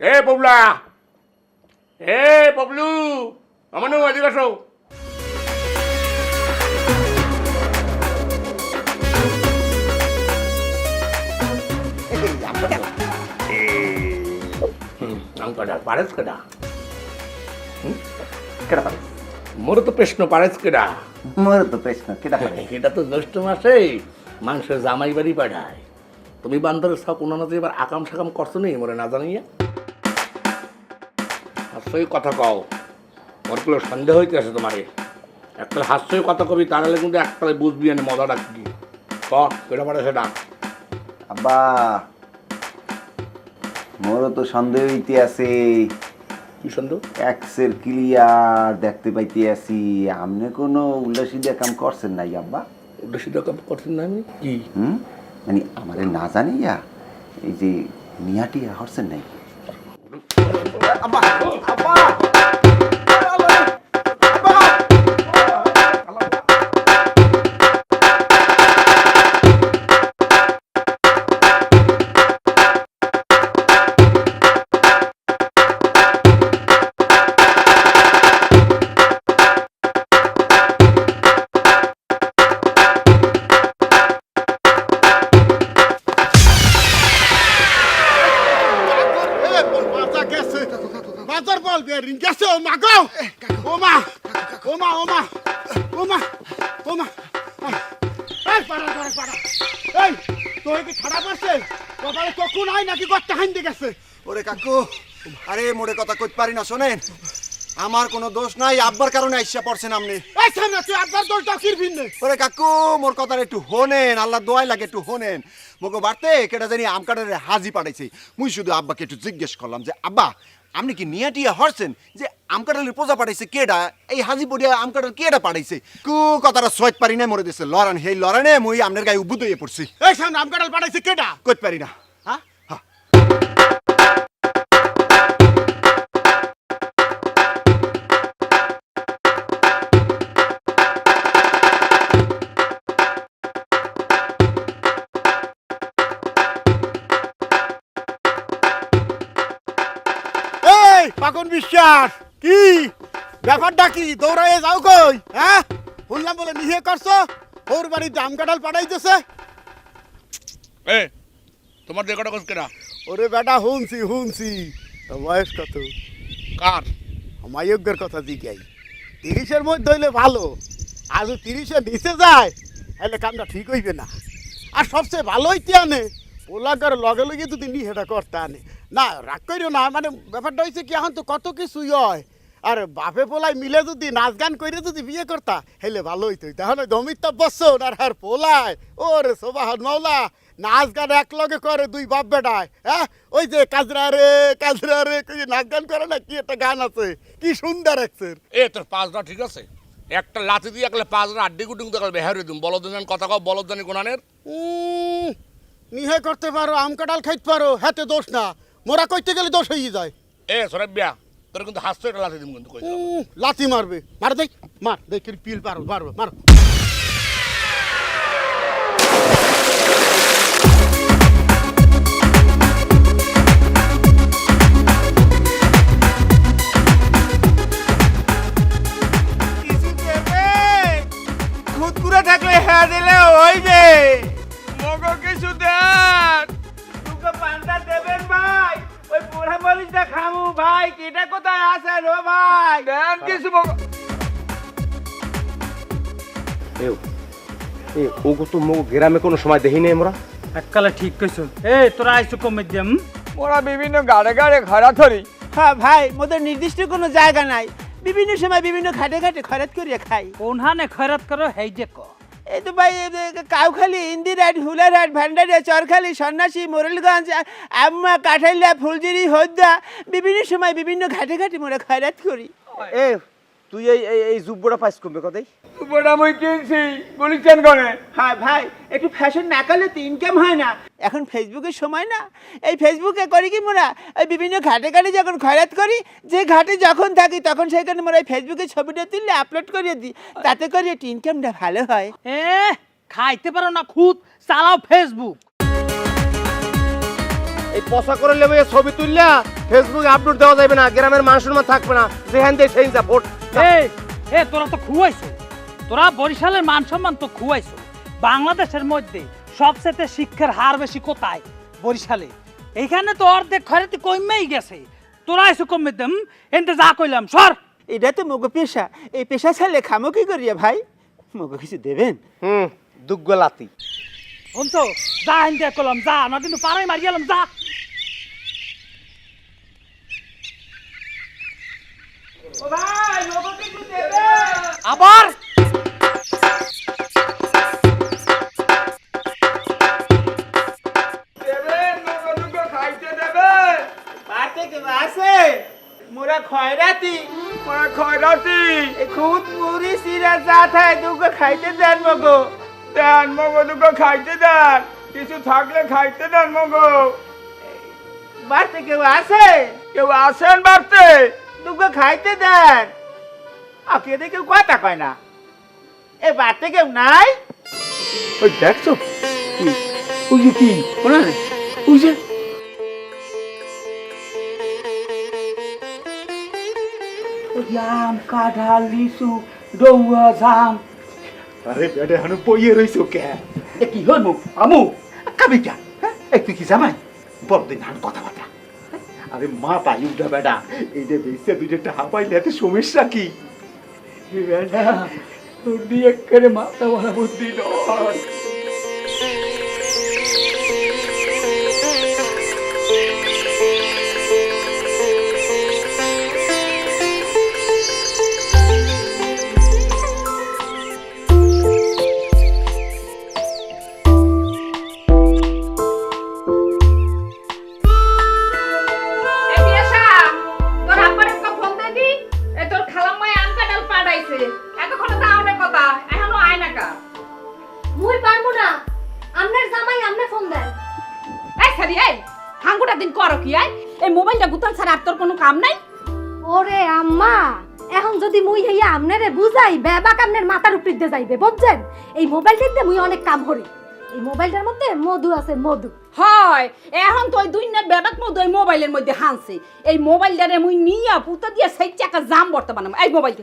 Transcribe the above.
এ পবলা, এ পবলু, আমার নাম এদিকে আসো। পারেস কেডা? কেডা পারে? মোর তো প্রশ্ন পারেস কেডা? মোর তো প্রশ্ন কেডা পারে? এটা তো জ্যৈষ্ঠ মাসে মানুষের জামাই বাড়ি পাঠায়। তুমি বান্ধবের সব উনানাতে এবার আকাম সাকাম করছো নি মোরে না জানিয়া? হাস্যই কথা কও, মোর গুলো সন্দেহ হইতে আছে তোমারে। একটা হাস্যই কথা কবি তাহলে কিন্তু একটালে বুঝবি না মজাটা কি। কেডা পারে সেটা? আব্বা, মোরও তো সন্দেহ হইতে আছে। কি সন্দেহ? এক্সের ক্লিয়ার দেখতে পাইতে আছি। আপনি কোনো উল্লাসিদা কাম করছেন নাই আব্বা? উদ্দেশ্যিত কাম করছেন না আমি কি? মানে আমারে না জানিয়া এই যে নিয়াটিয়া হরছেন নাই? আব্বা, আব্বা, ওরে কাকু, আরে মোরে কথা কইতে পারি না, শোনেন আমার কোনো দোষ নাই, আব্বার কারণে আইসা পড়ছেন আপনি। ওরে কাকু, মোর কথা একটু হোনেন, আল্লাহ দোয়াই লাগে একটু হোনেন। মোকে বাড়তে কেটা জানি আম কাটারে হাজি পাঠাইছে। মুই শুধু আব্বাকে একটু জিজ্ঞেস করলাম যে আব্বা আপনি কি নিয়াটিয়া হরছেন যে আম কাটালের পোজা পাঠাইছে কেডা? এই হাজি পড়িয়া আম কাটাল কেডা পাঠাইছে? কু কথাটা সইত পারি না, মরে দিছে লড়ান। সেই লড়ানে মুই আপনার গায়ে উবুদ হয়ে পড়ছি। এই সামনে আম কাটাল পাঠাইছে কেডা? কইতে পারি না। হ্যাঁ? এই পাকন বিশ্বাস, কি ব্যাপারটা কি? দৌড়াইয়ে যাও কই? হ্যাঁ, শুনলাম বলে নিহে করছো, ওর বাড়িতে আম কাঁঠাল পাঠাইতেছে। এ তোমার দেখটা কস কেডা? ওরে বেটা হুনছি। তো বয়স কত? কার? মায়জ্ঞের কথা জিজ্ঞাই। 30-এর মধ্যে হইলে ভালো, আজ 30-এর নিচে যায় তাহলে কামটা ঠিক হইবে না। আর সবচেয়ে ভালো হইতে আনে ওলাগার লগে লগে যদি নিহেটা করতে আনে না, রাগ করিও না। মানে ব্যাপারটা হয়েছে কি, এখন তো কত কিছুই হয়। আর বাপে পোলাই মিলে যদি নাচ গান করে যদি বিয়ে করতা হেলে ভালো হইতো। তাহলে অমিতাভ বচ্চন আর পোলাই ওরে সোবাহান মাওলা নাচ গান এক লগে করে দুই বাপ বেটায়। হ্যাঁ, ওই যে কাজরা রে কই নাচ গান করে না, কি একটা গান আছে, কি সুন্দর একসের। এ তোর পাঁচটা ঠিক আছে, একটা লাথি দিয়ে একলে পাঁচটা আড্ডি কুটুং দেখাল বেহারে দিম। বলদ কথা কও, বলদ জানি কোনানের। নিহে করতে পারো, আম কাঁঠাল খাইতে পারো, হাতে দোষ না। মোরা কইতে গেলে দোষ হয়ে যায়। এ সরেবিয়া, তোর কিন্তু হাসতে একটা লাথি দিম কিন্তু কই। লাথি মারবে, মার দেখ, মার দেখ পিল পারো, মারো মারো। খুদকুড়া থাকলে হ্যাঁ দিলে হইবে। মগো কিছু দেন, তোকে পান্তা দেবেন ভাই। ওই বুড়া মরিচটা খামু ভাই, কিটা কোথায় আছে রে ভাই? দেন কিছু মগো। ওগো তো মো গ্রামে কোনো সময় দেখি নাই আমরা। এককালে ঠিক কইছো। এ তোরা আইছো কমে দিম। মোরা বিভিন্ন গাড়ে গাড়ে খরা ধরি। হ্যাঁ ভাই, মোদের নির্দিষ্ট কোনো জায়গা নাই, বিভিন্ন সময় বিভিন্ন ঘাটে ঘাটে খরচ করিয়া খাই। কোনহানে খয়রাত করো হেই যে ক। এই তো ভাই, কাউখালী, ইন্দিরাট, হুলারহাট, ভান্ডারিয়া, চরখালী, সন্ন্যাসী, মোরেলগঞ্জ, আম্মা, কাঠাইলা, ফুলজিরি, হদ্দা, বিভিন্ন সময় বিভিন্ন ঘাটে ঘাটে মোরা খয়রাত করি। এ তুই এই জুব্বটা পাইছ কমবে কতই? বড়া মই কিনছি, বলিছেন করে। হ্যাঁ ভাই, একটু ফ্যাশন না করলে তো ইনকাম হয় না। এখন ফেসবুকের সময় না, এই ফেসবুকে করি কি মোরা এই বিভিন্ন ঘাটে ঘাটে যখন খয়রাত করি, যে ঘাটে যখন থাকি তখন সেখানে মোরা এই ফেসবুকে ছবিটা তুললে আপলোড করিয়ে দিই, তাতে করে একটু ইনকামটা ভালো হয়। খাইতে পারো না খুদ, চালাও ফেসবুক। এই পচা করে লেবে ছবি তুললা ফেসবুকে আপলোড দেওয়া যাবে না, গ্রামের মানুষের মা থাকবে না, যেখান দিয়ে সেই যা ভোট। এ তোরা তো খুয়াইছো, তোরা বরিশালের মান সম্মান তো খুয়াইছো। বাংলাদেশের মধ্যে সবচেয়ে শিক্ষার হার বেশি কোথায়? বরিশালে। এইখানে তো অর্ধেক খয়রাতি কমেই গেছে, তোরা আইসো কমে দেম। এনতে যা কইলাম সর। এটা তো মগো পেশা, এই পেশা ছাড়লে খামো কি করিয়া ভাই? মগো কিছু দেবেন? দুগ্গ লাতি। শুনছো, যা এনতে কইলাম যা, না কিন্তু পাড়ায় মারি গেলাম যা। ও ভাই মগো কিছু দেবেন? আবার দেবেন মগো দুটো খাইতে দেবেন? বাড়িতে কেউ আছে? মোরা খয়রাতি, মোরা খয়রাতি। এই খুদ মুড়ি সিরা যা থাকে দুগো খাইতে দেন মগো। দেন মগো দুটো খাইতে দেন, কিছু থাকলে খাইতে দেন মগো। বাড়িতে কেউ আছে? কেউ আসেন বাড়তে? দুগো খাইতে দেন। আকে কেউ কথা কয় না। এ বাড়িতে কেউ নাই? ওই দেখছো কি? ওই যে কি শোনা ওই যে জাম, কাঁঠাল, লিচু, ডৌয়া, জাম। আরে বেটা হানু বইয়ে রইছো কে? এ কি হইব আমু? কাবিটা এই তুই কি জামাই বড়দিন হান কথাবার্তা? আরে মা পাই উঠা বেটা, এইটা বেশি দুইটা টাকা পাইলে এত সমস্যা কি? বেটা তোর দিয়ে করে মাথা ভরা বুদ্ধি নয়। মুই পারবো না, আমনের জামাই আমনে ফোন দেন। এই সারি এই হাঙ্গুটা দিন করো কি আই? এই মোবাইলটা গুতান ছাড়া আর তোর কোনো কাম নাই? ওরে আম্মা, এখন যদি মুই হইয়া আমনেরে বুঝাই বেবাক আমনের মাথার উপর দিয়ে যাইবে, বুঝছেন? এই মোবাইলটা দিয়ে মুই অনেক কাম করি। এই মোবাইলটার মধ্যে মধু আছে, মধু। হয় এখন তো ওই দুই না বেবাক মধ্যে ওই মোবাইলের মধ্যে হানছে। এই মোবাইলটারে মুই নিয়া পুতা দিয়ে সেই চাকা জাম বর্তমানে এই মোবাইল